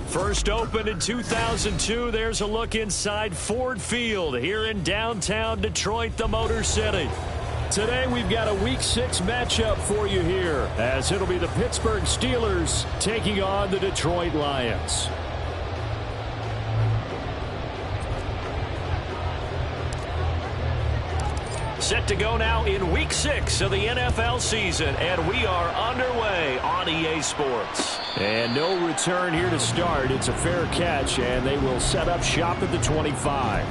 First opened in 2002, there's a look inside Ford Field here in downtown Detroit, the Motor City. Today we've got a Week 6 matchup for you here, as it'll be the Pittsburgh Steelers taking on the Detroit Lions. Set to go now in Week 6 of the NFL season, and we are underway on EA Sports. And no return here to start. It's a fair catch, and they will set up shop at the 25.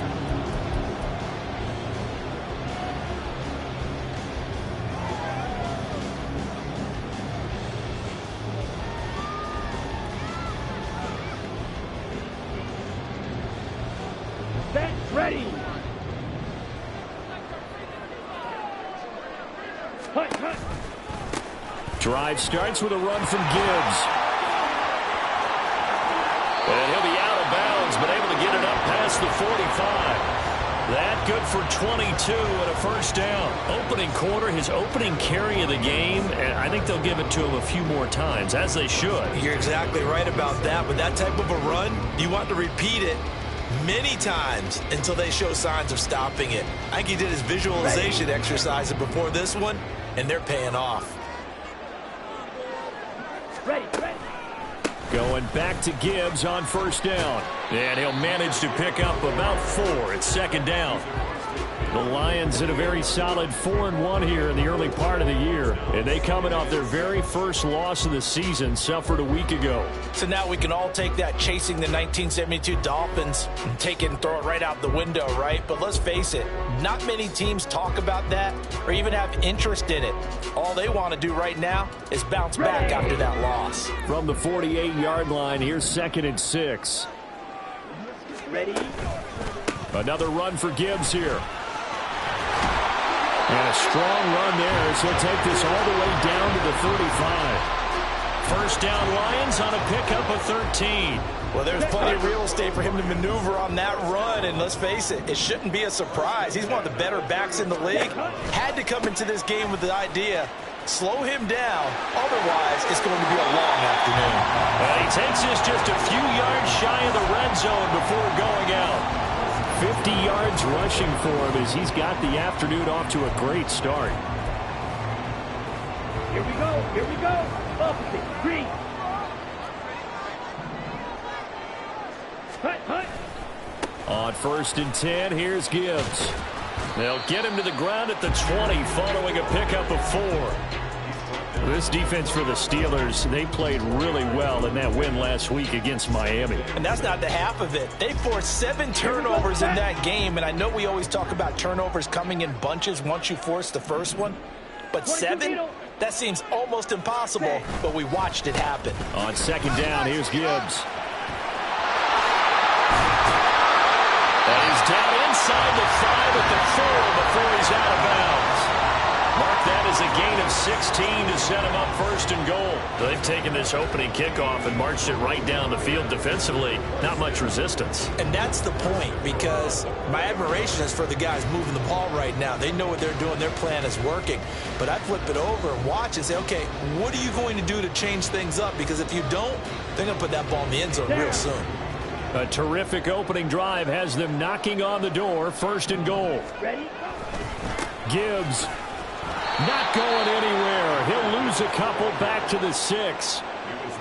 Set, ready. Drive starts with a run from Gibbs. And he'll be out of bounds, but able to get it up past the 45. That good for 22 and a first down. Opening quarter, his opening carry of the game, and I think they'll give it to him a few more times, as they should. You're exactly right about that, but that type of a run, you want to repeat it many times until they show signs of stopping it. I think he did his visualization exercise before this one, and they're paying off. Ready. Going back to Gibbs on first down. And he'll manage to pick up about 4. It's second down. The Lions in a very solid 4-1 here in the early part of the year. And they coming off their very first loss of the season, suffered a week ago. So now we can all take that chasing the 1972 Dolphins and take it and throw it right out the window, right? But let's face it, not many teams talk about that or even have interest in it. All they want to do right now is bounce back after that loss. From the 48-yard line, here's 2nd and 6. Ready. Another run for Gibbs here. And a strong run there as he'll take this all the way down to the 35. First down Lions on a pickup of 13. Well, there's plenty of real estate for him to maneuver on that run, and let's face it, it shouldn't be a surprise. He's one of the better backs in the league. Had to come into this game with the idea, slow him down, otherwise it's going to be a long afternoon. And he takes this just a few yards shy of the red zone before going out. 50 yards rushing for him as he's got the afternoon off to a great start. Here we go. Opposite, green. Hut. On 1st and 10, here's Gibbs. They'll get him to the ground at the 20 following a pickup of 4. This defense for the Steelers, they played really well in that win last week against Miami. And that's not the half of it. They forced 7 turnovers in that game, and I know we always talk about turnovers coming in bunches once you force the first one. But 7? That seems almost impossible, but we watched it happen. On 2nd down, here's Gibbs. And he's down inside the 5 at the 4 before he's out of bounds. Mark that as a gain of 16 to set him up 1st and goal. They've taken this opening kickoff and marched it right down the field defensively. Not much resistance. And that's the point, because my admiration is for the guys moving the ball right now. They know what they're doing. Their plan is working. But I flip it over and watch and say, okay, what are you going to do to change things up? Because if you don't, they're going to put that ball in the end zone real soon. A terrific opening drive has them knocking on the door. 1st and goal. Ready. Gibbs. Not going anywhere. He'll lose a couple back to the 6.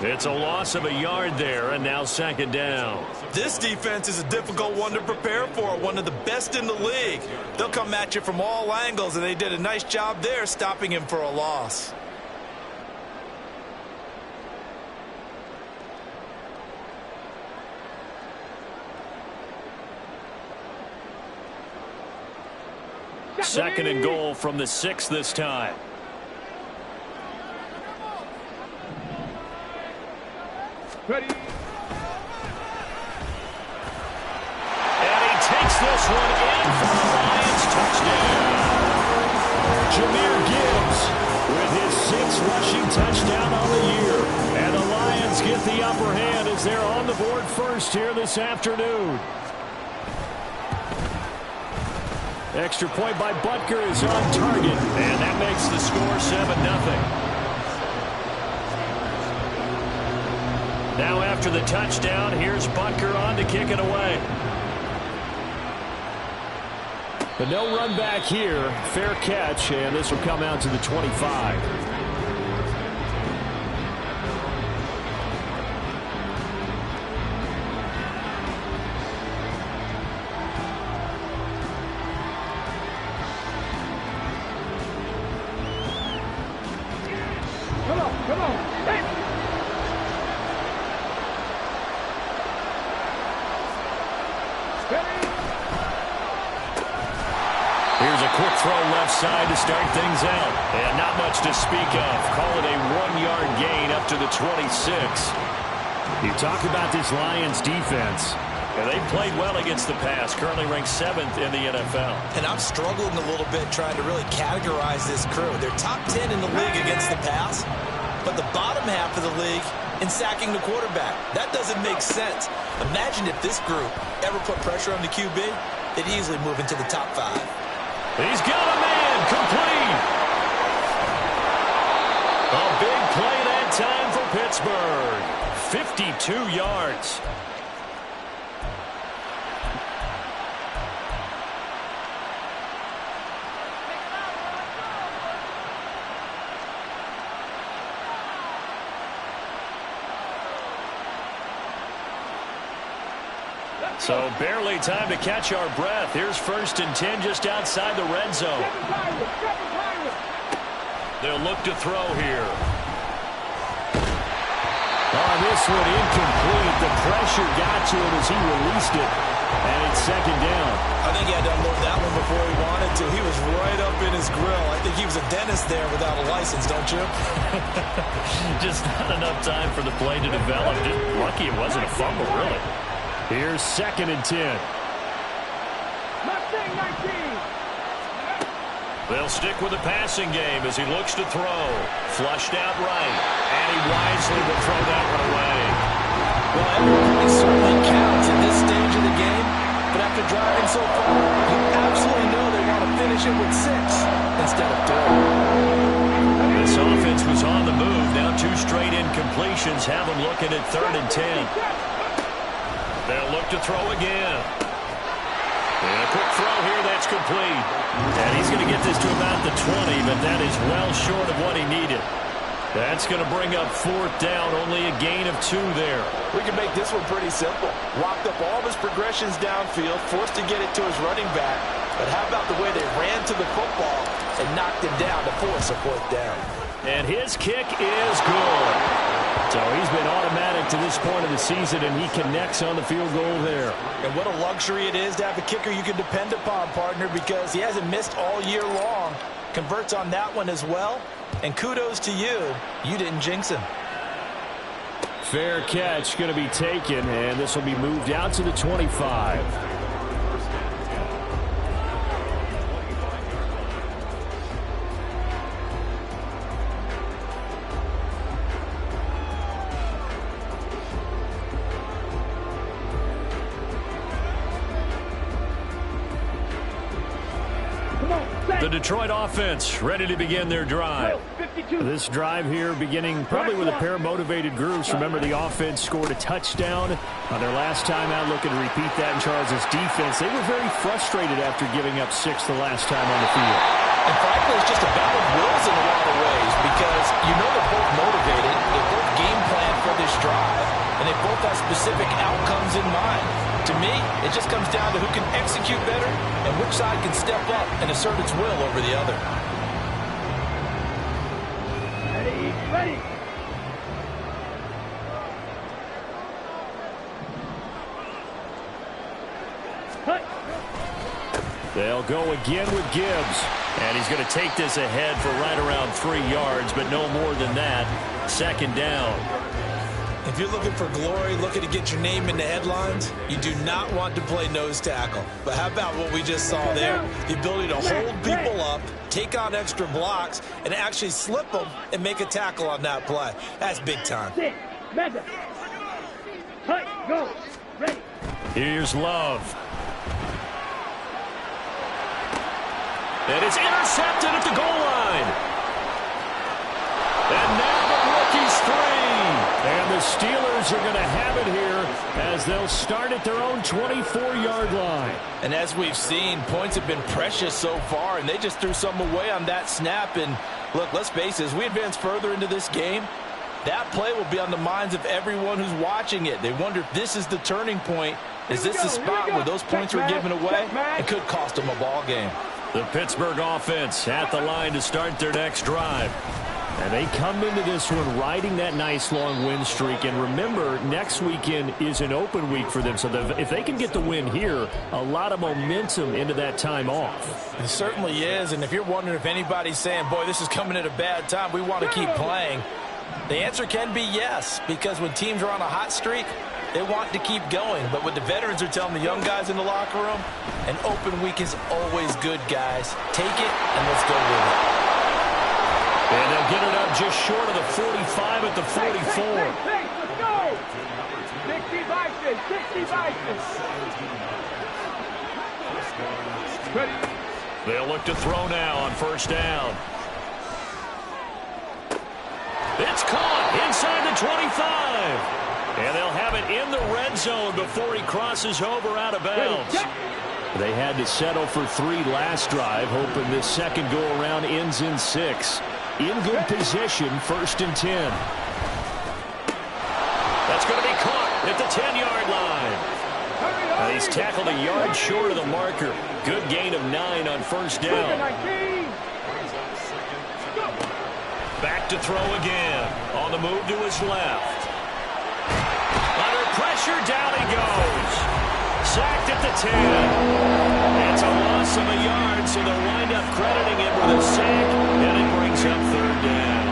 It's a loss of a yard there, and now 2nd down. This defense is a difficult one to prepare for, one of the best in the league. They'll come at you from all angles, and they did a nice job there stopping him for a loss. Second and goal from the 6 this time. Ready. And he takes this one in for the Lions touchdown. Jahmyr Gibbs with his 6th rushing touchdown on the year. And the Lions get the upper hand as they're on the board first here this afternoon. Extra point by Butker is on target, and that makes the score 7-0. Now after the touchdown, here's Butker on to kick it away. But no run back here. Fair catch, and this will come out to the 25. Come on. Stand. Ready. Here's a quick throw left side to start things out. And not much to speak of. Call it a 1-yard gain up to the 26. You talk about this Lions defense. And they played well against the pass. Currently ranked 7th in the NFL. And I'm struggling a little bit trying to really categorize this crew. They're top 10 in the league against the pass, but the bottom half of the league in sacking the quarterback. That doesn't make sense. Imagine if this group ever put pressure on the QB, they'd easily move into the top 5. He's got a man complete. A big play that time for Pittsburgh. 52 yards. So barely time to catch our breath. Here's 1st and 10 just outside the red zone. They'll look to throw here. Oh, this one incomplete. The pressure got to him as he released it. And it's 2nd down. I think he had to unload that one before he wanted to. He was right up in his grill. I think he was a dentist there without a license, don't you? Just not enough time for the play to develop. Just lucky it wasn't a fumble, really. Here's 2nd and 10. Mustang 19. They'll stick with the passing game as he looks to throw. Flushed out right. And he wisely will throw that one away. Well, every certainly counts at this stage of the game. But after driving so far, you absolutely know they want to finish it with 6 instead of 3. This offense was on the move. Now 2 straight incompletions have them looking at 3rd and 10. They'll look to throw again. And a quick throw here, that's complete. And he's going to get this to about the 20, but that is well short of what he needed. That's going to bring up 4th down, only a gain of 2 there. We can make this one pretty simple. Locked up all of his progressions downfield, forced to get it to his running back. But how about the way they ran to the football and knocked him down to force a 4th down? And his kick is good. So he's been automatic to this point of the season, and he connects on the field goal there. And what a luxury it is to have a kicker you can depend upon, partner, because he hasn't missed all year long. Converts on that one as well. And kudos to you. You didn't jinx him. Fair catch going to be taken, and this will be moved out to the 25. The Detroit offense ready to begin their drive. This drive here beginning probably with a pair of motivated groups. Remember, the offense scored a touchdown on their last time out, looking to repeat that in Charles' defense. They were very frustrated after giving up 6 the last time on the field. And frankly, it's just a battle of wills in a lot of ways because you know they're both motivated. They both game plan for this drive, and they both have specific outcomes in mind. To me, it just comes down to who can execute better and which side can step up and assert its will over the other. Ready. They'll go again with Gibbs. And he's going to take this ahead for right around 3 yards, but no more than that. 2nd down. If you're looking for glory, looking to get your name in the headlines, you do not want to play nose tackle. But how about what we just saw there? The ability to hold people up, take on extra blocks, and actually slip them and make a tackle on that play. That's big time. Go. Ready. Here's Love. And it's intercepted at the goal line. And now the rookie's 3. And the Steelers are going to have it here as they'll start at their own 24-yard line. And as we've seen, points have been precious so far, and they just threw some away on that snap. And look, let's face it, as we advance further into this game, that play will be on the minds of everyone who's watching it. They wonder if this is the turning point. Is this the spot where those points were given away? It could cost them a ball game. The Pittsburgh offense at the line to start their next drive. And they come into this one riding that nice long win streak. And remember, next weekend is an open week for them. So if they can get the win here, a lot of momentum into that time off. It certainly is. And if you're wondering if anybody's saying, boy, this is coming at a bad time, we want to keep playing, the answer can be yes. Because when teams are on a hot streak, they want to keep going. But what the veterans are telling the young guys in the locker room, an open week is always good, guys. Take it and let's go with it. And they'll get it up just short of the 45 at the 44. Let's go! 60 Ready. They'll look to throw now on first down. It's caught inside the 25. And they'll have it in the red zone before he crosses over out of bounds. They had to settle for 3 last drive, hoping this second go-around ends in 6. In good position, 1st and 10. That's going to be caught at the 10-yard line. And he's tackled a yard short of the marker. Good gain of 9 on first down. Back to throw again. On the move to his left. Under pressure, down he goes. Sacked at the 10. It's a loss of a yard, so they'll wind up crediting him with a sack, and it brings up 3rd down.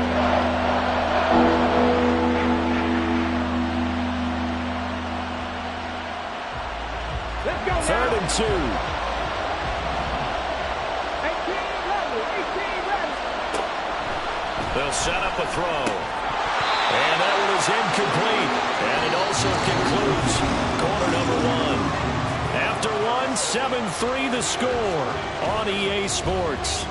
Let's go. 3rd and 2. 18 ready. They'll set up a throw. And that one is incomplete. And it also concludes quarter number 1. After 7-3 the score on EA Sports.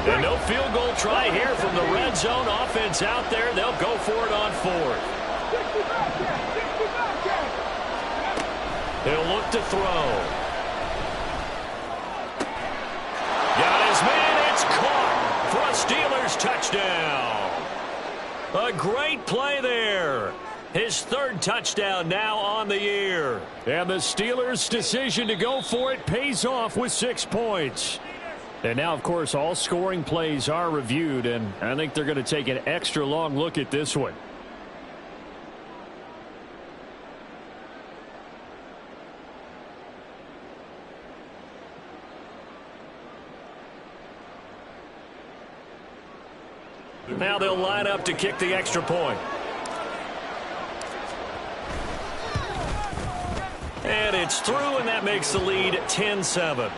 And no field goal try here from the red zone. Offense out there. They'll go for it on 4th. They'll look to throw. Got his man. It's caught for a Steelers touchdown. A great play there. His 3rd touchdown now on the year. And the Steelers' decision to go for it pays off with 6 points. And now, of course, all scoring plays are reviewed, and I think they're going to take an extra long look at this one. Now they'll line up to kick the extra point. And it's through, and that makes the lead 10-7.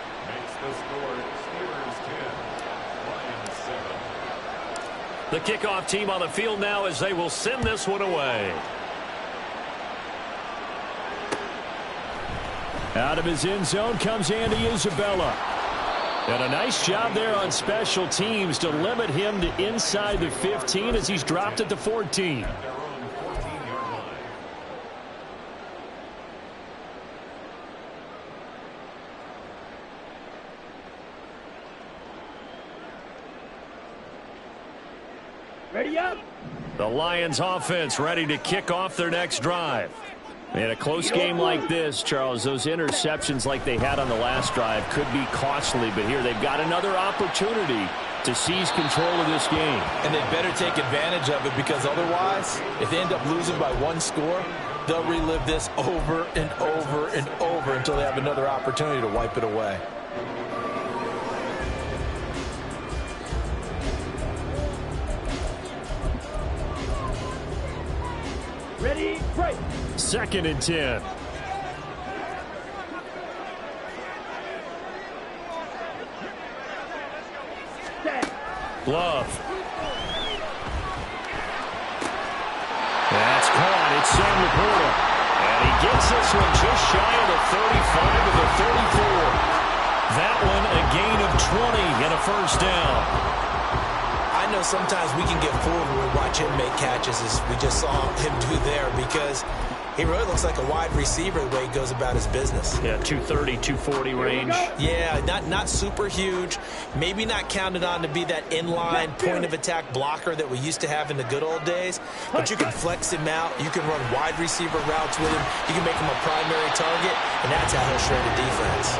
The kickoff team on the field now as they will send this one away. Out of his end zone comes Andy Isabella. And a nice job there on special teams to limit him to inside the 15 as he's dropped at the 14. Ready up. The Lions offense ready to kick off their next drive. In a close game like this, Charles, those interceptions like they had on the last drive could be costly, but here they've got another opportunity to seize control of this game. And they better take advantage of it, because otherwise, if they end up losing by 1 score, they'll relive this over and over and over until they have another opportunity to wipe it away. Ready, break. 2nd and 10. Set. Love. It's Sam Laporta. And he gets this one just shy of the 35 to the 34. That one a gain of 20 and a first down. I know sometimes we can get fooled when we watch him make catches, as we just saw him do there, because he really looks like a wide receiver the way he goes about his business. Yeah, 230, 240 range. Yeah, not super huge. Maybe not counted on to be that inline point-of-attack blocker that we used to have in the good old days. But you can flex him out. You can run wide receiver routes with him. You can make him a primary target, and that's how he'll shred a defense.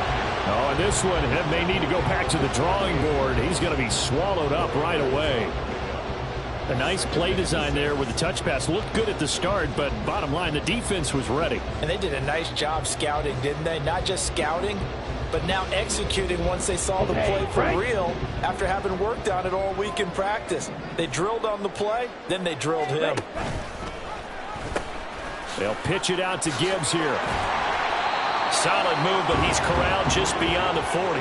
Oh, and this one may need to go back to the drawing board. He's going to be swallowed up right away. A nice play design there with the touch pass. Looked good at the start, but bottom line, the defense was ready. And they did a nice job scouting, didn't they? Not just scouting, but now executing once they saw the play for real after having worked on it all week in practice. They drilled on the play, then they drilled him. They'll pitch it out to Gibbs here. Solid move, but he's corralled just beyond the 40.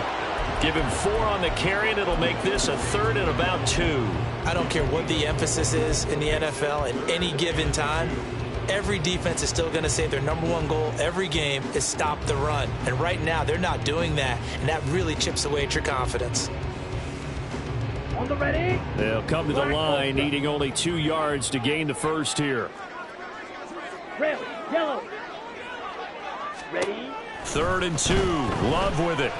Give him 4 on the carry, and it'll make this a 3rd and about 2. I don't care what the emphasis is in the NFL at any given time. Every defense is still going to say their #1 goal every game is stop the run. And right now, they're not doing that, and that really chips away at your confidence. On the ready. They'll come to the line, needing only 2 yards to gain the first here. Red, yellow. Ready. 3rd and 2. Love with it.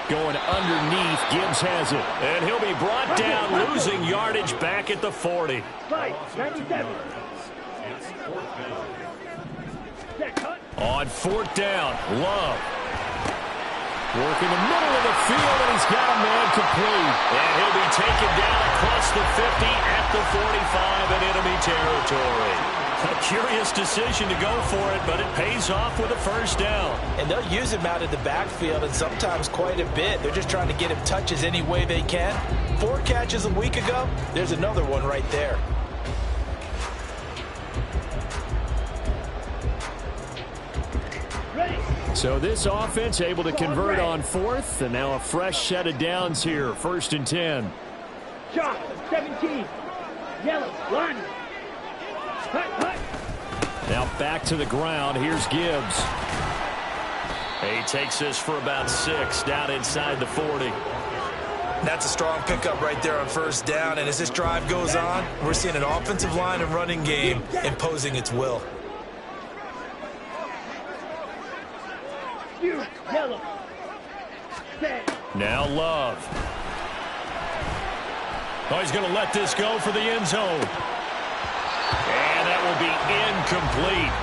Going underneath. Gibbs has it. And he'll be brought down, losing yardage back at the 40. 97. On 4th down, Love. Working the middle of the field, and he's got a man complete. And he'll be taken down across the 50 at the 45 in enemy territory. A curious decision to go for it, but it pays off with a first down. And they'll use him out of the backfield, and sometimes quite a bit. They're just trying to get him touches any way they can. 4 catches a week ago, there's another one right there. So this offense able to convert on 4th, and now a fresh set of downs here. 1st and 10. Shot, 17. Yellow, line. Now back to the ground. Here's Gibbs. He takes this for about 6 down inside the 40. That's a strong pickup right there on 1st down. And as this drive goes on, we're seeing an offensive line and running game imposing its will. Yellow. Now Love. Oh, he's going to let this go for the end zone. And that will be incomplete.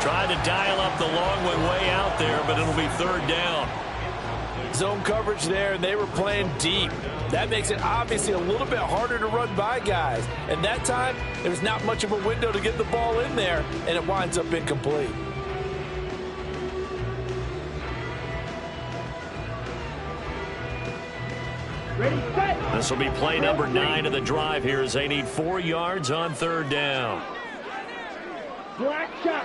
Tried to dial up the long one way out there, but it'll be 3rd down. Zone coverage there, and they were playing deep. That makes it obviously a little bit harder to run by guys. And that time, there was not much of a window to get the ball in there, and it winds up incomplete. This will be play number 9 of the drive here as they need 4 yards on 3rd down. Black shot.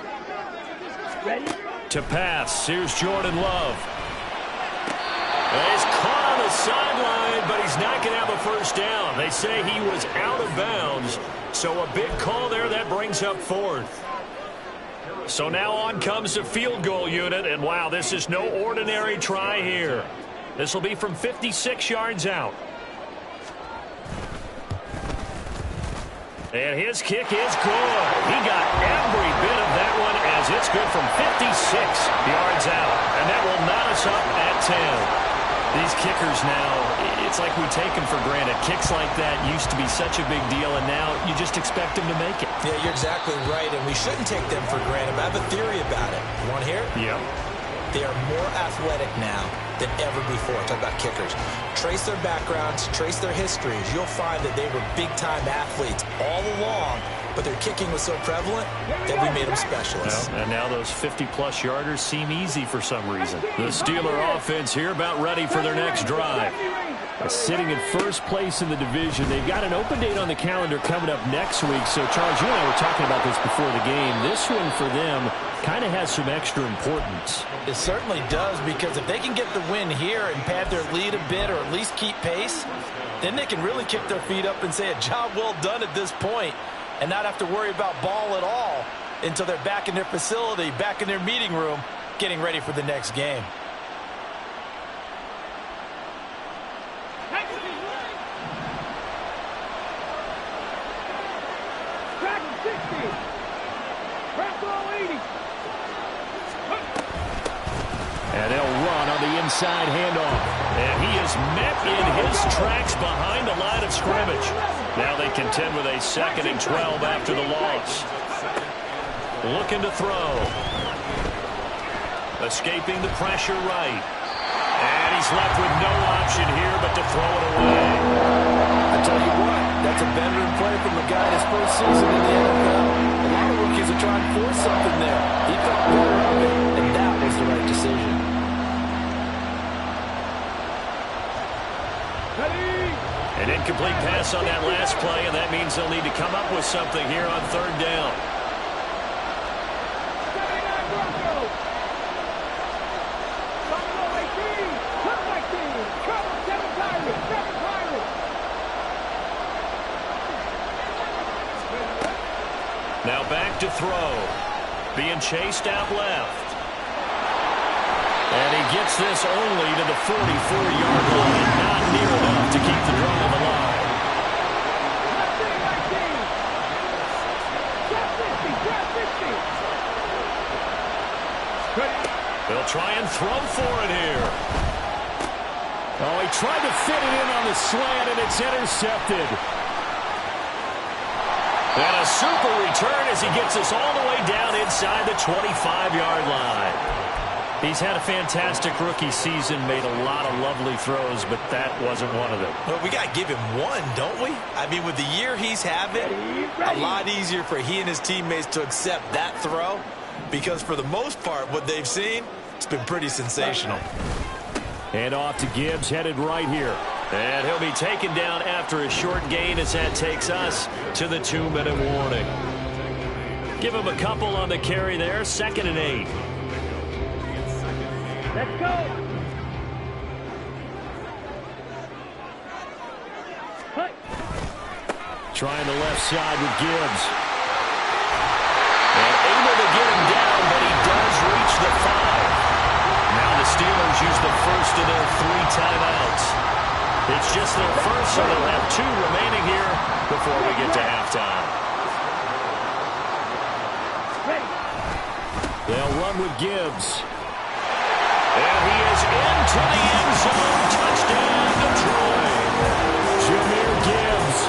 Ready? To pass. Here's Jordan Love. He's caught on the sideline, but he's not going to have a first down. They say he was out of bounds. So a big call there. That brings up 4th. So now on comes the field goal unit. And wow, this is no ordinary try here. This will be from 56 yards out. And his kick is good. He got every bit of that one as it's good from 56 yards out. And that will knot us up at 10. These kickers now, it's like we take them for granted. Kicks like that used to be such a big deal, and now you just expect them to make it. Yeah, you're exactly right, and we shouldn't take them for granted. But I have a theory about it. You want to hear it? Yeah. They are more athletic now than ever before. Talk about kickers. Trace their backgrounds, trace their histories. You'll find that they were big-time athletes all along, but their kicking was so prevalent that we made them specialists. Well, and now those 50-plus yarders seem easy for some reason. The Steeler offense here about ready for their next drive. Sitting in first place in the division. They've got an open date on the calendar coming up next week. So, Charles, you and I were talking about this before the game. This one for them kind of has some extra importance. It certainly does, because if they can get the win here and pad their lead a bit or at least keep pace, then they can really kick their feet up and say a job well done at this point. and not have to worry about ball at all until they're back in their facility, back in their meeting room, getting ready for the next game. Track 60. Press all 80. And they'll run on the inside handoff. And he is met in his tracks behind the line of scrimmage. Now they contend with a 2nd and 12 after the loss. Looking to throw. Escaping the pressure right. And he's left with no option here but to throw it away. I tell you what, that's a veteran play from a guy in his first season in the NFL. A lot of rookies are trying to force something there. He thought better of it, and that was the right decision. An incomplete pass on that last play, and that means they'll need to come up with something here on 3rd down. Now back to throw. Being chased out left. And he gets this only to the 44-yard line. Not near enough to keep the drive alive. They'll try and throw for it here. Oh, he tried to fit it in on the slant, and it's intercepted. And a super return as he gets us all the way down inside the 25-yard line. He's had a fantastic rookie season, made a lot of lovely throws, but that wasn't one of them. Well, we got to give him one, don't we? I mean, with the year he's having, a lot easier for he and his teammates to accept that throw because for the most part, what they've seen, it's been pretty sensational. And off to Gibbs, headed right here. And he'll be taken down after a short gain as that takes us to the 2-minute warning. Give him a couple on the carry there, 2nd and 8. Let's go. Trying the left side with Gibbs. And able to get him down, but he does reach the 5. Now the Steelers use the first of their 3 timeouts. It's just their first, so they'll have 2 remaining here before we get to halftime. They'll run with Gibbs. And he is into the end zone. Touchdown, Detroit. Jahmyr Gibbs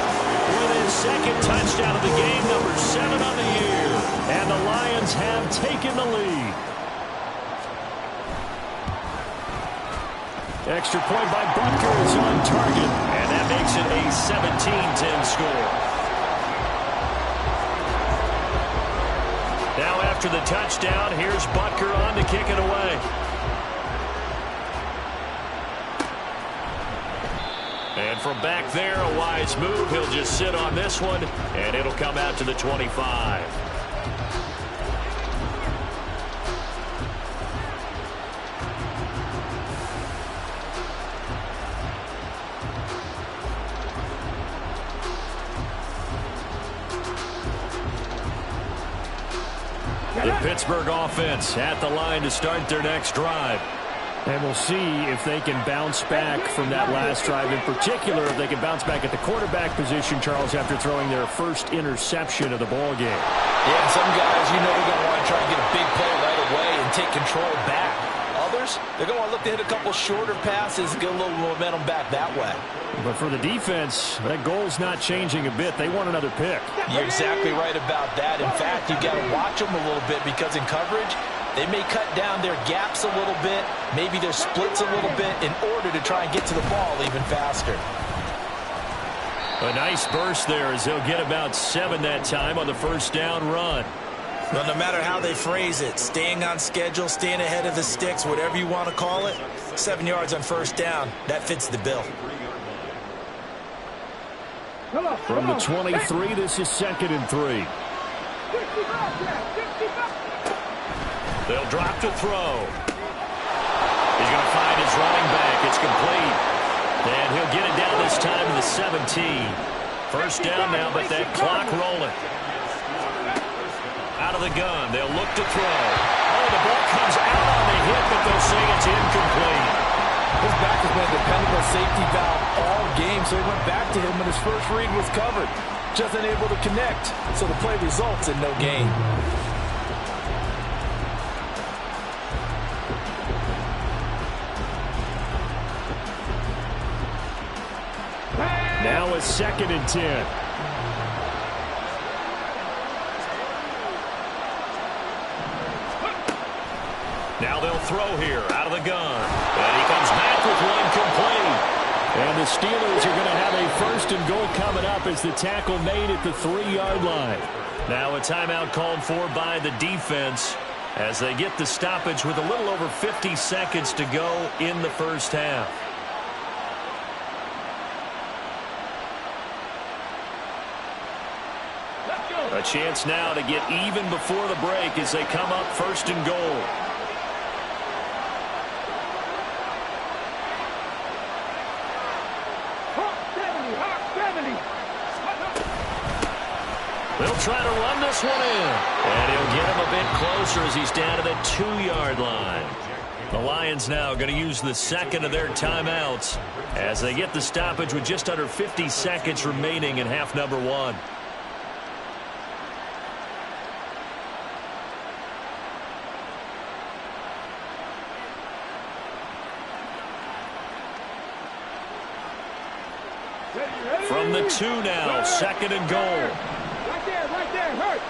with his 2nd touchdown of the game, number 7 on the year. And the Lions have taken the lead. Extra point by Butker is on target. And that makes it a 17-10 score. Now after the touchdown, here's Butker on to kick it away. And from back there, a wise move. He'll just sit on this one, and it'll come out to the 25. The Pittsburgh offense at the line to start their next drive. And we'll see if they can bounce back from that last drive. In particular, if they can bounce back at the quarterback position, Charles, after throwing their first interception of the ball game. Yeah, and some guys, you know, they're going to want to try and get a big play right away and take control back. Others, they're going to want to look to hit a couple shorter passes and get a little momentum back that way. But for the defense, that goal's not changing a bit. They want another pick. You're exactly right about that. In fact, you've got to watch them a little bit because in coverage, they may cut down their gaps a little bit, maybe their splits a little bit in order to try and get to the ball even faster. A nice burst there as they'll get about 7 that time on the first down run. Well, no matter how they phrase it, staying on schedule, staying ahead of the sticks, whatever you want to call it, 7 yards on first down, that fits the bill. From the 23, this is 2nd and 3. They'll drop to throw. He's going to find his running back. It's complete. And he'll get it down this time to the 17. First down now, but that clock rolling. Out of the gun, they'll look to throw. Oh, the ball comes out on the hit, but they'll say it's incomplete. His back has been a dependable safety valve all game, so he went back to him when his first read was covered. Just unable to connect, so the play results in no gain. Now a 2nd and 10. Now they'll throw here out of the gun. And he comes back with one complete. And the Steelers are going to have a 1st and goal coming up as the tackle made at the 3-yard line. Now a timeout called for by the defense as they get the stoppage with a little over 50 seconds to go in the first half. A chance now to get even before the break as they come up 1st and goal. They'll try to run this one in. And he'll get him a bit closer as he's down to the 2-yard line. The Lions now going to use the 2nd of their timeouts as they get the stoppage with just under 50 seconds remaining in half number 1. From the 2 now, 2nd and goal. Right there, hurt.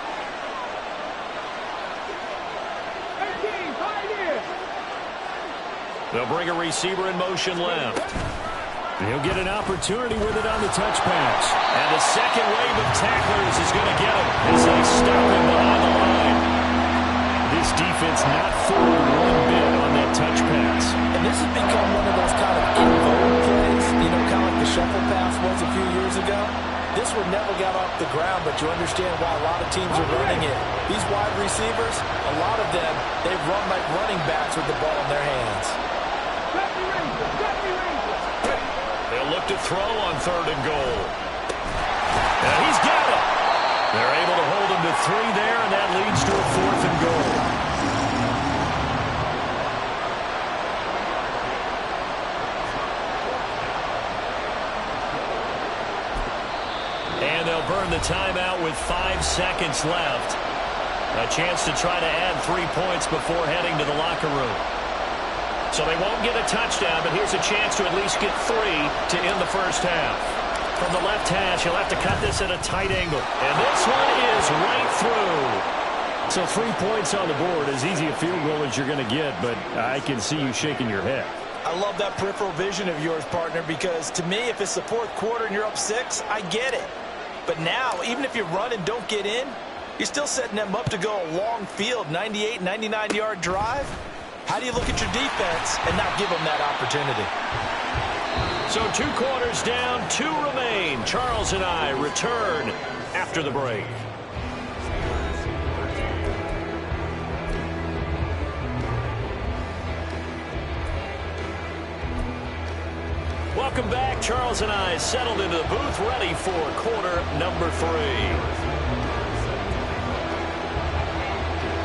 18, 5 here. They'll bring a receiver in motion left. He'll get an opportunity with it on the touch pass. And the second wave of tacklers is going to get him as they stop him behind the line. This defense not fooled one bit on that touch pass. And this has become one of those kind of in-vogue plays, you know, kind of like the shuffle pass was a few years ago. This one never got off the ground, but you understand why a lot of teams are running it. These wide receivers, a lot of them, they've run like running backs with the ball in their hands. They'll look to throw on 3rd and goal. And he's got it. They're able to hold him to 3 there, and that leads to a 4th and goal. And they'll burn the timeout with 5 seconds left. A chance to try to add 3 points before heading to the locker room. So they won't get a touchdown, but here's a chance to at least get 3 to end the first half. From the left hash, he'll have to cut this at a tight angle. And this one is right through. So 3 points on the board, as easy a field goal as you're going to get, but I can see you shaking your head. I love that peripheral vision of yours, partner, because to me, if it's the 4th quarter and you're up 6, I get it. But now, even if you run and don't get in, you're still setting them up to go a long field, 98, 99-yard drive. How do you look at your defense and not give them that opportunity? So 2 quarters down, 2 remain. Charles and I return after the break. Welcome back. Charles and I settled into the booth, ready for quarter number 3.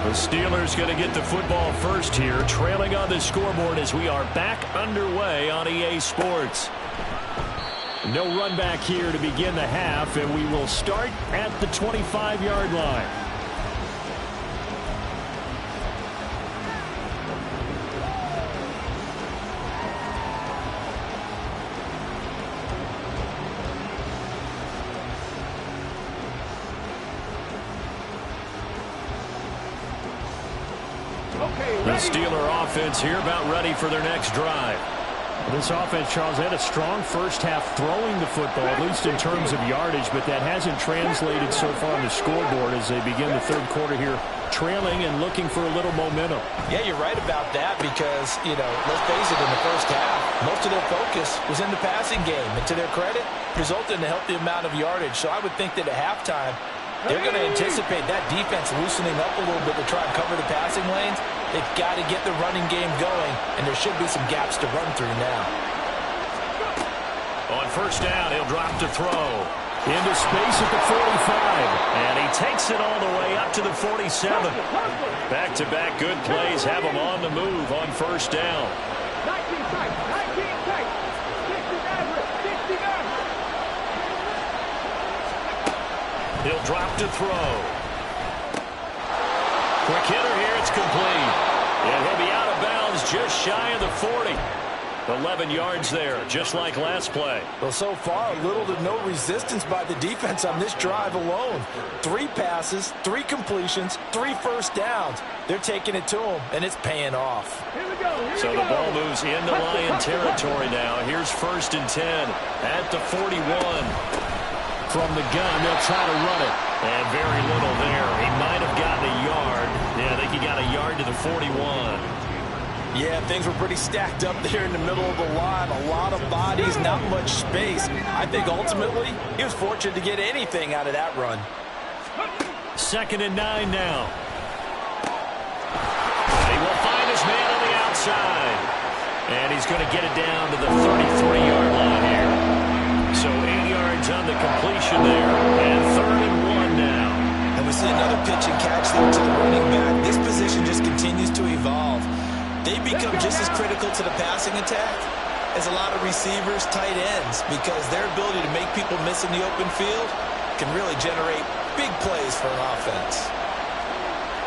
The Steelers going to get the football first here, trailing on the scoreboard as we are back underway on EA Sports. No run back here to begin the half, and we will start at the 25-yard line. The Steeler offense here about ready for their next drive. This offense, Charles, had a strong first half throwing the football, at least in terms of yardage, but that hasn't translated so far on the scoreboard as they begin the 3rd quarter here, trailing and looking for a little momentum. Yeah, you're right about that because, you know, let's face it, in the first half, most of their focus was in the passing game. And to their credit, resulted in a healthy amount of yardage. So I would think that at halftime, they're going to anticipate that defense loosening up a little bit to try and cover the passing lanes. They've got to get the running game going, and there should be some gaps to run through now. On first down, he'll drop to throw. Into space at the 45. And he takes it all the way up to the 47. Back-to-back good plays have him on the move on first down. 19 tight, 19 tight. 69. He'll drop to throw. Quick hitter here. It's complete. And he'll be out of bounds just shy of the 40. 11 yards there, just like last play. Well, so far, little to no resistance by the defense on this drive alone. 3 passes, 3 completions, 3 first downs. They're taking it to him, and it's paying off. Here we go. So the ball moves into Lion territory now. Here's 1st and 10 at the 41. From the gun, they'll try to run it. And very little there. He might have gotten a yard. Yeah, I think he got a yard to the 41. Yeah, things were pretty stacked up there in the middle of the line. A lot of bodies, not much space. I think ultimately he was fortunate to get anything out of that run. 2nd and 9 now. He will find his man on the outside. And he's going to get it down to the 33-yard line here. So 8 yards on the completion there. And 3rd and 1 now. And we see another pitch and catch there to the running back. This position just continues to evolve. They become just as critical to the passing attack as a lot of receivers, tight ends, because their ability to make people miss in the open field can really generate big plays for an offense.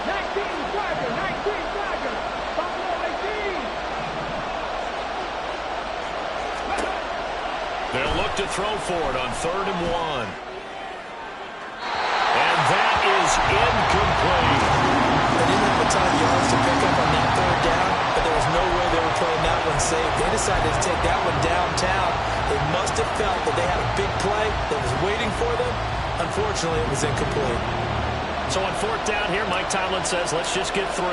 19 Tiger, 19 Tiger. Buffalo 18. They'll look to throw for it on 3rd and 1. And that is incomplete. They didn't have a ton of yards to pick up on that 3rd down, but there was no way they were playing that one safe. They decided to take that one downtown. They must have felt that they had a big play that was waiting for them. Unfortunately, it was incomplete. So on 4th down here, Mike Tomlin says, let's just get 3.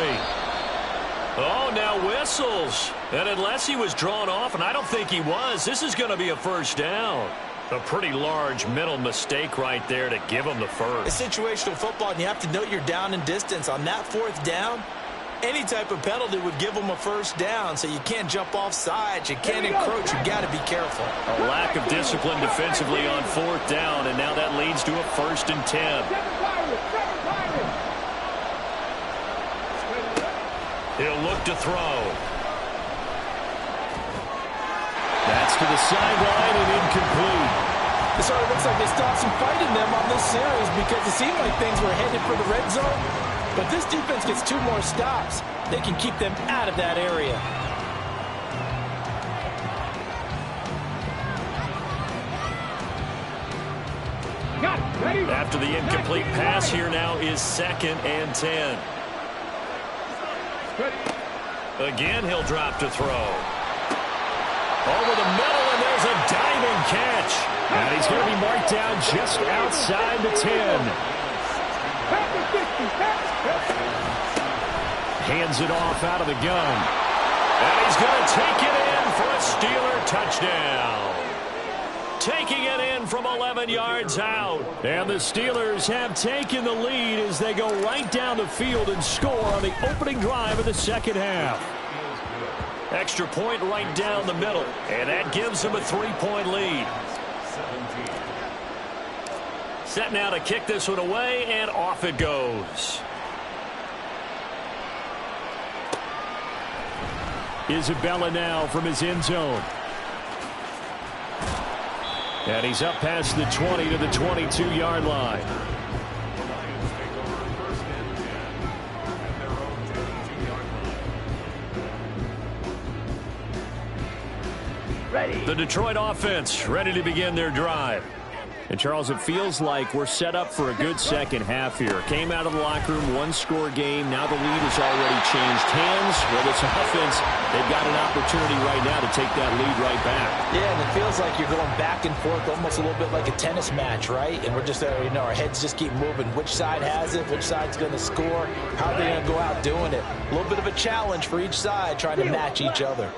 Oh, now whistles. And unless he was drawn off, and I don't think he was, this is going to be a 1st down. A pretty large mental mistake right there to give him the first. It's situational football, and you have to know you're down in distance. On that 4th down, any type of penalty would give them a 1st down, so you can't jump off sides. You can't encroach. You've got to be careful. A lack of discipline defensively on 4th down, and now that leads to a 1st and 10. He'll look to throw. That's to the sideline and incomplete. It sort of looks like they stopped some fight in them on this series because it seemed like things were headed for the red zone. But this defense gets 2 more stops. They can keep them out of that area. Got it. Ready? After the incomplete pass, here now is 2nd and 10. Again, he'll drop to throw. Over the middle, and there's a diving catch. And he's going to be marked down just outside the 10. Hands it off out of the gun. And he's going to take it in for a Steeler touchdown. Taking it in from 11 yards out. And the Steelers have taken the lead as they go right down the field and score on the opening drive of the 2nd half. Extra point right down the middle, and that gives them a 3-point lead. Set now to kick this one away, and off it goes. Isabella now from his end zone. And he's up past the 20 to the 22-yard line. The Detroit offense ready to begin their drive. And, Charles, it feels like we're set up for a good 2nd half here. Came out of the locker room, 1-score game. Now the lead has already changed hands. Well, this offense, they've got an opportunity right now to take that lead right back. Yeah, and it feels like you're going back and forth almost a little bit like a tennis match, right? And we're just, our heads just keep moving. Which side has it? Which side's going to score? How are they going to go out doing it? A little bit of a challenge for each side trying to match each other.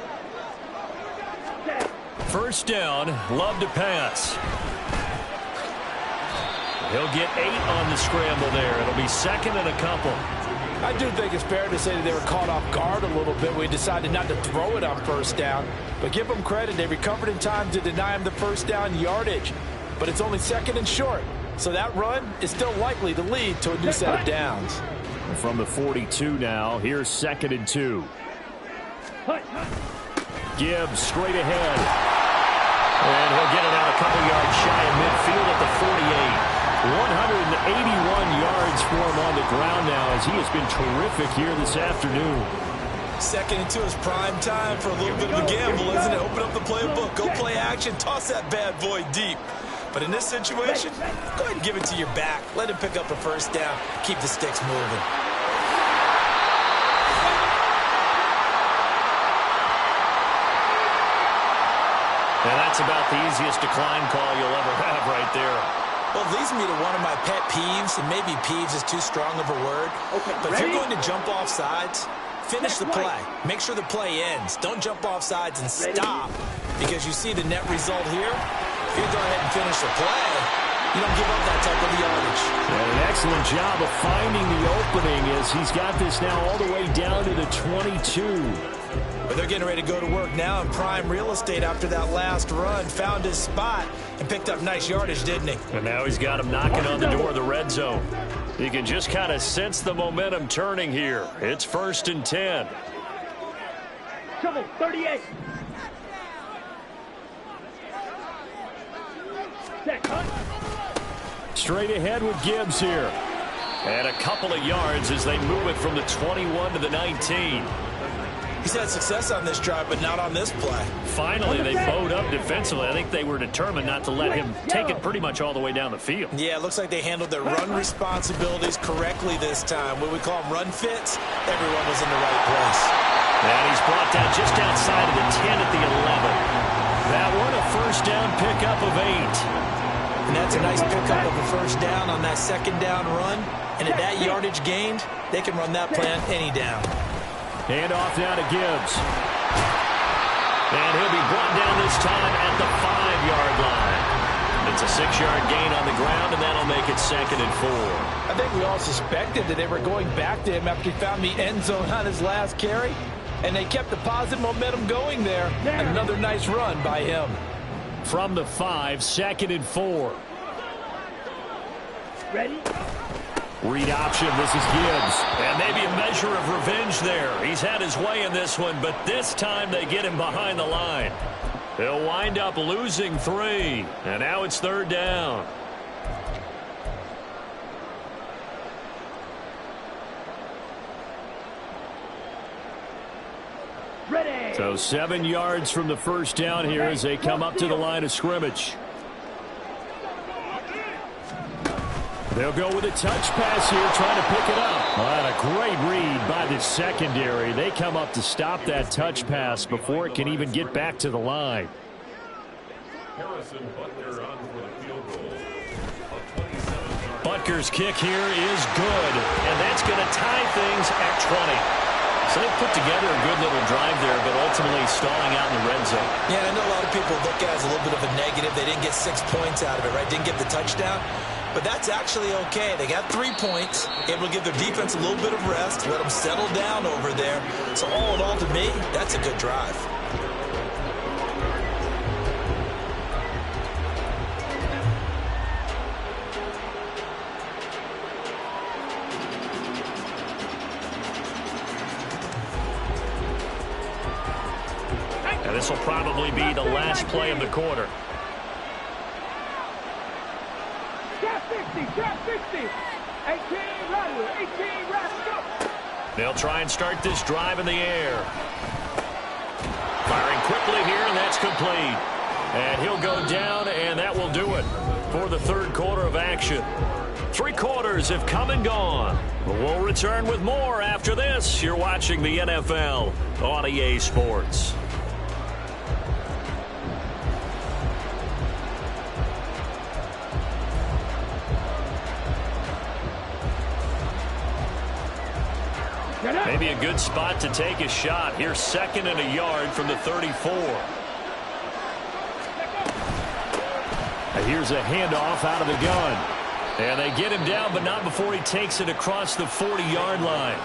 1st down, Love to pass. He'll get 8 on the scramble there. It'll be 2nd and a couple. I do think it's fair to say that they were caught off guard a little bit. We decided not to throw it on 1st down. But give them credit. They recovered in time to deny him the 1st down yardage. but it's only second and short. So that run is still likely to lead to a new set of downs. From the 42 now, here's 2nd and 2. Gibbs straight ahead. And he'll get it out a couple yards shy of midfield at the 48. 181 yards for him on the ground now as he has been terrific here this afternoon. 2nd and 2 is prime time for a little bit of a gamble, isn't it? Open up the playbook, go play action, toss that bad boy deep. But in this situation, go ahead and give it to your back. Let him pick up a first down. Keep the sticks moving. And that's about the easiest decline call you'll ever have right there. Well, it leads me to one of my pet peeves, and maybe peeves is too strong of a word. But if you're going to jump off sides, finish the play. Make sure the play ends. Don't jump off sides and stop because you see the net result here. If you go ahead and finish the play, you don't give up that type of yardage. And an excellent job of finding the opening as he's got this now all the way down to the 22. But they're getting ready to go to work now in prime real estate after that last run. Found his spot and picked up nice yardage, didn't he? And now he's got him knocking on the door of the red zone. You can just kind of sense the momentum turning here. It's 1st and 10. Trouble, 38. Straight ahead with Gibbs here. And a couple of yards as they move it from the 21 to the 19. He's had success on this drive, but not on this play. Finally, they bowed up defensively. I think they were determined not to let him take it pretty much all the way down the field. Yeah, it looks like they handled their run responsibilities correctly this time. What we call them run fits, everyone was in the right place. And he's brought down just outside of the 10 at the 11. That one a first down pickup of 8. And that's a nice pickup of a first down on that second down run. And at that yardage gained, they can run that play on any down. Hand off now to Gibbs. And he'll be brought down this time at the 5-yard line. It's a 6-yard gain on the ground, and that'll make it 2nd and 4. I think we all suspected that they were going back to him after he found the end zone on his last carry. And they kept the positive momentum going there. Another nice run by him. From the 5, 2nd and 4. Ready? Read option, this is Gibbs. And maybe a measure of revenge there. He's had his way in this one, but this time they get him behind the line. He'll wind up losing 3, and now it's 3rd down. Ready. So 7 yards from the first down here as they come up to the line of scrimmage. They'll go with a touch pass here, trying to pick it up. And a great read by the secondary. They come up to stop that touch pass before it can even get back to the line. Butker's kick here is good, and that's going to tie things at 20. So they put together a good little drive there, but ultimately stalling out in the red zone. Yeah, and I know a lot of people look at it as a little bit of a negative. They didn't get 6 points out of it, right? Didn't get the touchdown. But that's actually okay. They got 3 points, able to give their defense a little bit of rest, let them settle down over there. So all in all, to me, that's a good drive. And this will probably be the last play of the quarter. Trap 60, trap 60. 18, Rodwood, 18, Rodwood. They'll try and start this drive in the air. Firing quickly here, and that's complete. And he'll go down, and that will do it for the 3rd quarter of action. 3 quarters have come and gone. We'll return with more after this. You're watching the NFL on EA Sports. Maybe a good spot to take a shot. Here's 2nd and a yard from the 34. Here's a handoff out of the gun. And they get him down, but not before he takes it across the 40-yard line.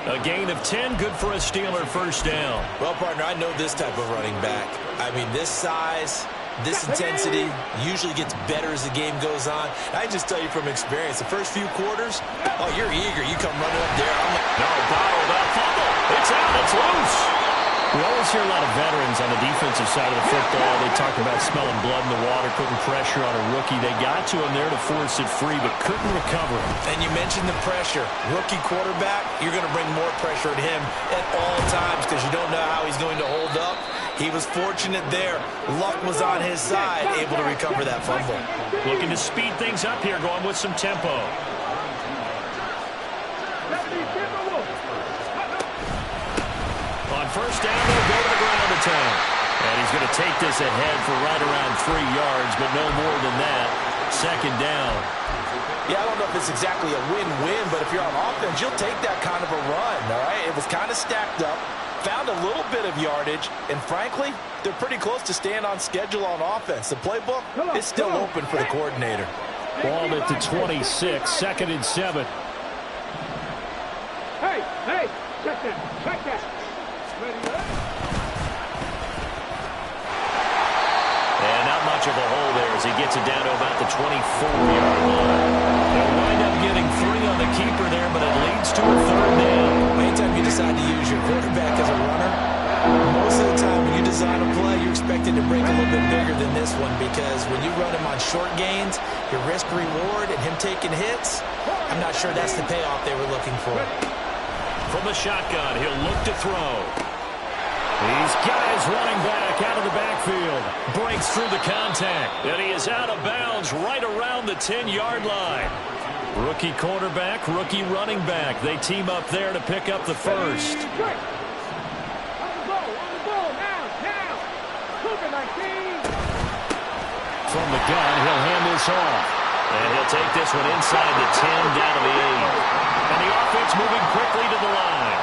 A gain of 10, good for a Steeler first down. Well, partner, I know this type of running back. I mean, this size, This intensity usually gets better as the game goes on. I just tell you from experience, the first few quarters, oh, you're eager. You come running up there. No, bottled up fumble. It's out. It's loose. We always hear a lot of veterans on the defensive side of the football. They talk about smelling blood in the water, putting pressure on a rookie. They got to him there to force it free, but couldn't recover him. And you mentioned the pressure. Rookie quarterback, you're going to bring more pressure at him at all times because you don't know how he's going to hold up. He was fortunate there. Luck was on his side, able to recover that fumble. Looking to speed things up here, going with some tempo. On first down, they'll go to the ground attack. And he's going to take this ahead for right around 3 yards, but no more than that. Second down. Yeah, I don't know if it's exactly a win-win, but if you're on offense, you'll take that kind of a run, all right? It was kind of stacked up, found a little bit of yardage, and frankly, they're pretty close to staying on schedule on offense. The playbook is still open for the coordinator. Ball at the 26, 2nd and 7. Hey, check that. And not much of a hole there as he gets it down to about the 24-yard line. They'll wind up getting 3 on the keeper there, but it leads to a 3rd down. Anytime you decide to use your quarterback as a runner, most of the time when you design a play, you're expected to break a little bit bigger than this one because when you run him on short gains, your risk-reward and him taking hits, I'm not sure that's the payoff they were looking for. From the shotgun, he'll look to throw. These guys running back out of the backfield. Breaks through the contact. And he is out of bounds right around the 10-yard line. Rookie quarterback, rookie running back. They team up there to pick up the first. On the ball, now. Cougar 19. From the gun, he'll hand this off. And he'll take this one inside the 10, down to the 8. And the offense moving quickly to the line.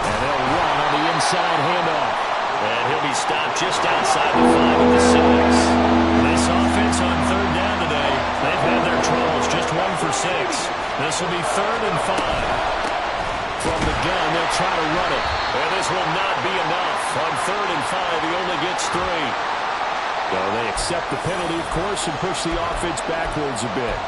And they'll run on the inside handoff. And he'll be stopped just outside the 5 at the 6. This offense on 3rd down today, they've had their troubles, just 1 for 6. This will be 3rd and 5. From the gun, they'll try to run it. And this will not be enough. On 3rd and 5, he only gets 3. So they accept the penalty, of course, and push the offense backwards a bit.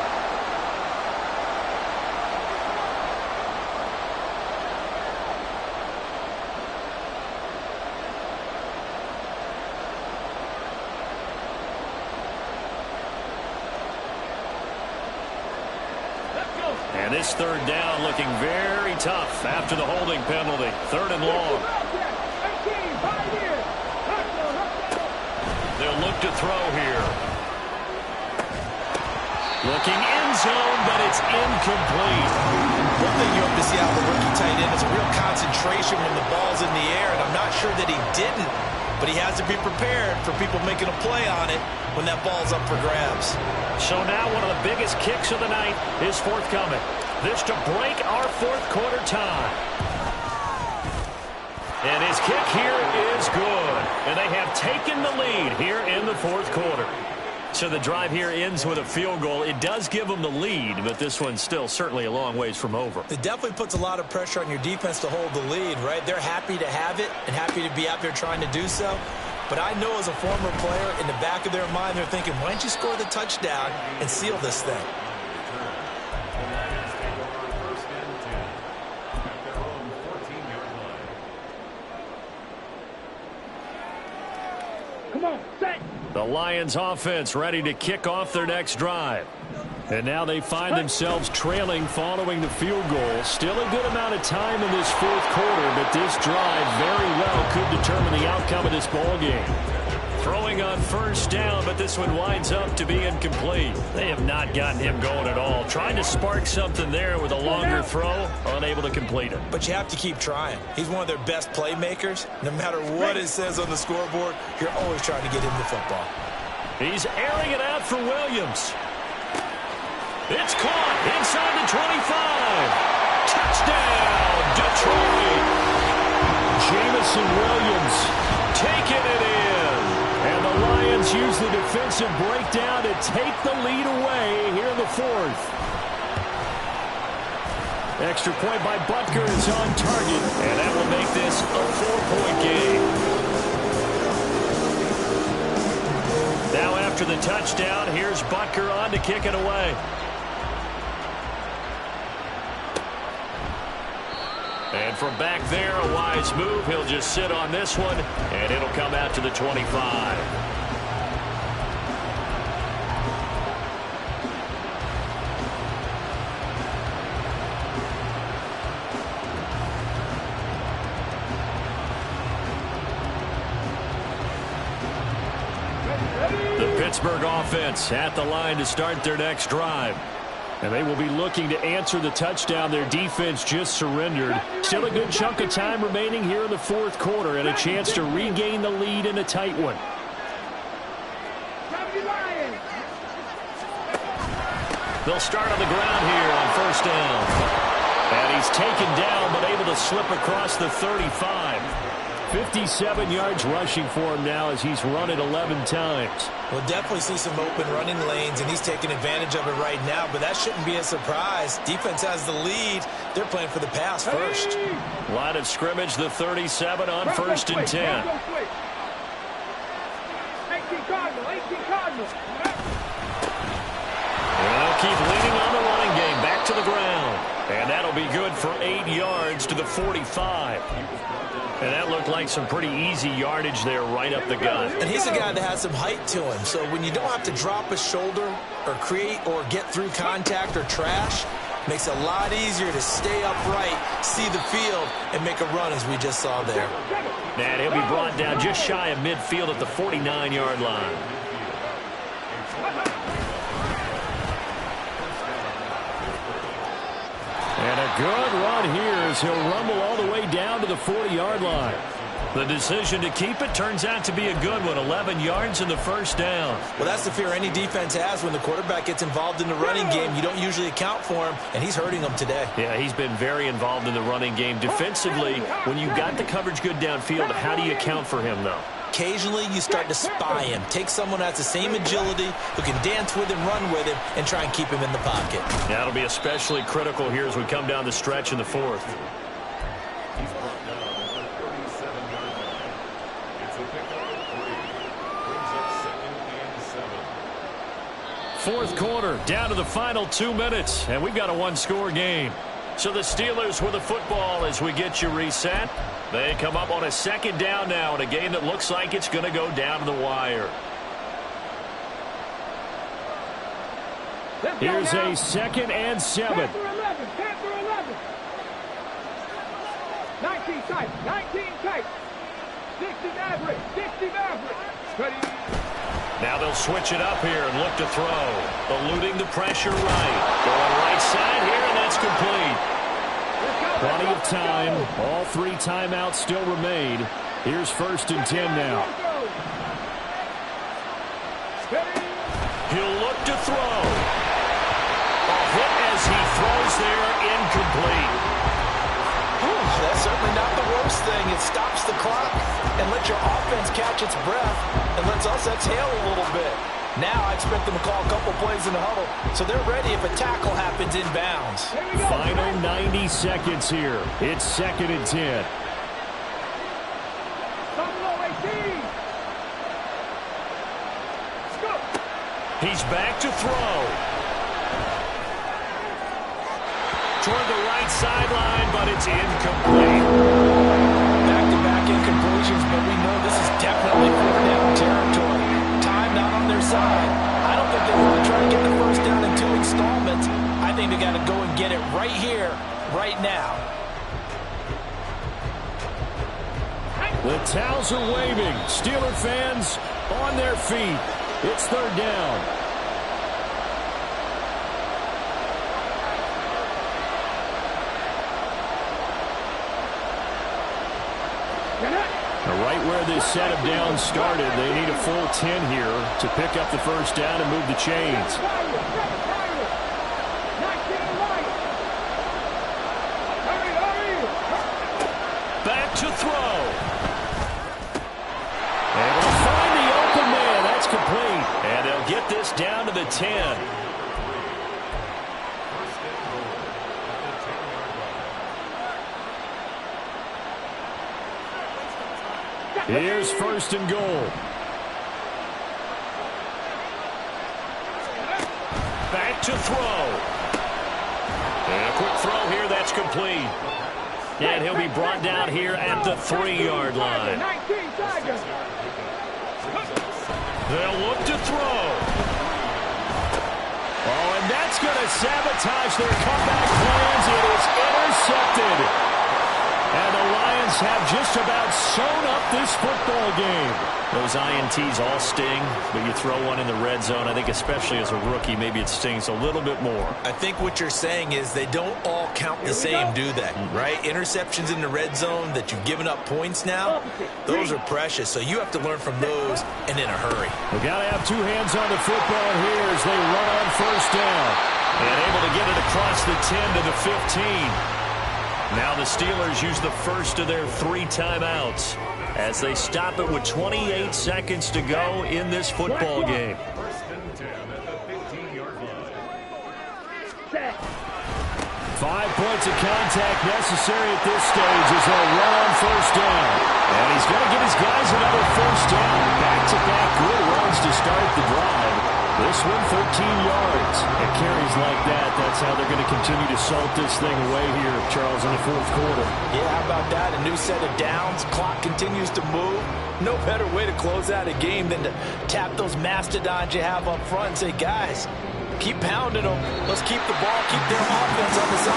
And this 3rd down looking very tough after the holding penalty. 3rd and long. They'll look to throw here. Looking end zone, but it's incomplete. One thing you hope to see out of the rookie tight end is a real concentration when the ball's in the air, and I'm not sure that he didn't, but he has to be prepared for people making a play on it when that ball's up for grabs. So now one of the biggest kicks of the night is forthcoming. This to break our 4th quarter tie. And his kick here is good. And they have taken the lead here in the 4th quarter. So the drive here ends with a field goal. It does give them the lead, but this one's still certainly a long ways from over. It definitely puts a lot of pressure on your defense to hold the lead, right? They're happy to have it and happy to be out there trying to do so. But I know as a former player, in the back of their mind, they're thinking, why don't you score the touchdown and seal this thing? Come on, set. The Lions offense ready to kick off their next drive. And now they find themselves trailing following the field goal. Still a good amount of time in this 4th quarter, but this drive very well could determine the outcome of this ball game. Throwing on first down, but this one winds up to be incomplete. They have not gotten him going at all. Trying to spark something there with a longer throw, unable to complete it. But you have to keep trying. He's one of their best playmakers. No matter what it says on the scoreboard, you're always trying to get him the football. He's airing it out for Williams. It's caught inside the 25. Touchdown, Detroit. Jamison Williams taking it in. And the Lions use the defensive breakdown to take the lead away here in the 4th. Extra point by Butker is on target, and that will make this a 4-point game. after the touchdown. Here's Butker on to kick it away. And from back there, a wise move. He'll just sit on this one, and it'll come out to the 25. Pittsburgh offense at the line to start their next drive. And they will be looking to answer the touchdown their defense just surrendered. Still a good chunk of time remaining here in the fourth quarter and a chance to regain the lead in a tight one. They'll start on the ground here on first down. And he's taken down but able to slip across the 35. 57 yards rushing for him now as he's run it 11 times. We'll definitely see some open running lanes, and he's taking advantage of it right now, but that shouldn't be a surprise. Defense has the lead. They're playing for the pass first. Line of scrimmage, the 37 on first and 10. 18 Cardinal, 18 Cardinal. And they'll keep leaning on the running game. Back to the ground. And that'll be good for 8 yards to the 45. And that looked like some pretty easy yardage there right up the gut. And he's a guy that has some height to him. So when you don't have to drop a shoulder or create or get through contact or trash, makes it a lot easier to stay upright, see the field, and make a run as we just saw there. And he'll be brought down just shy of midfield at the 49-yard line. And a good run here as he'll rumble all the way down to the 40-yard line. The decision to keep it turns out to be a good one. 11 yards in the first down. Well, that's the fear any defense has when the quarterback gets involved in the running game. You don't usually account for him, and he's hurting them today. Yeah, he's been very involved in the running game. Defensively, when you've got the coverage good downfield, how do you account for him, though? Occasionally, you start to spy him. Take someone that has the same agility, who can dance with him, run with him, and try and keep him in the pocket. That'll be especially critical here as we come down the stretch in the fourth. Fourth quarter, down to the final 2 minutes, and we've got a one-score game. So the Steelers with the football as we get you reset. They come up on a second down now in a game that looks like it's going to go down to the wire. Here's a 2nd and 7. 10 for 11. 19 tight. 60 Maverick. Ready. Now they'll switch it up here and look to throw. Eluding the pressure right. Going right side here, and that's complete. Plenty of time. All 3 timeouts still remain. Here's 1st and 10 now. He'll look to throw. A hit as he throws there, incomplete. That's certainly not the worst thing. It stops the clock and lets your offense catch its breath and lets us exhale a little bit. Now I expect them to call a couple plays in the huddle, so they're ready if a tackle happens inbounds. Final 90 seconds here. It's 2nd and 10. He's back to throw. Toward the right sideline, but it's incomplete. Back-to-back incompletions, but we know this is definitely 4th down territory. Time not on their side. I don't think they want to try to get the first down in 2 installments. I think they got to go and get it right here, right now. The towels are waving. Steeler fans on their feet. It's 3rd down. Right where this set of downs started, they need a full 10 here to pick up the first down and move the chains. Back to throw. And they'll find the open man. That's complete. And they'll get this down to the 10. Here's 1st and goal. to throw. And a quick throw here, that's complete. And he'll be brought down here at the 3-yard line. 19 Tigers. They'll look to throw. Oh, and that's going to sabotage their comeback plans. It is intercepted. And the Lions have just about sewn up this football game. Those INTs all sting, but you throw one in the red zone, I think especially as a rookie, maybe it stings a little bit more. I think what you're saying is they don't all count the same, do they? Right? Interceptions in the red zone that you've given up points now, those are precious. So you have to learn from those and in a hurry. We've got to have two hands on the football here as they run on first down. And able to get it across the 10 to the 15. Now the Steelers use the first of their 3 timeouts as they stop it with 28 seconds to go in this football game. 5 points of contact necessary at this stage as they'll run on first down. And he's going to give his guys another first down. Back-to-back good runs to start the drive. This one 13 yards. And carries like that, that's how they're going to continue to salt this thing away here, Charles, in the fourth quarter. Yeah, how about that? A new set of downs. Clock continues to move. No better way to close out a game than to tap those mastodons you have up front and say, guys, keep pounding them. Let's keep the ball, keep their offense on the side.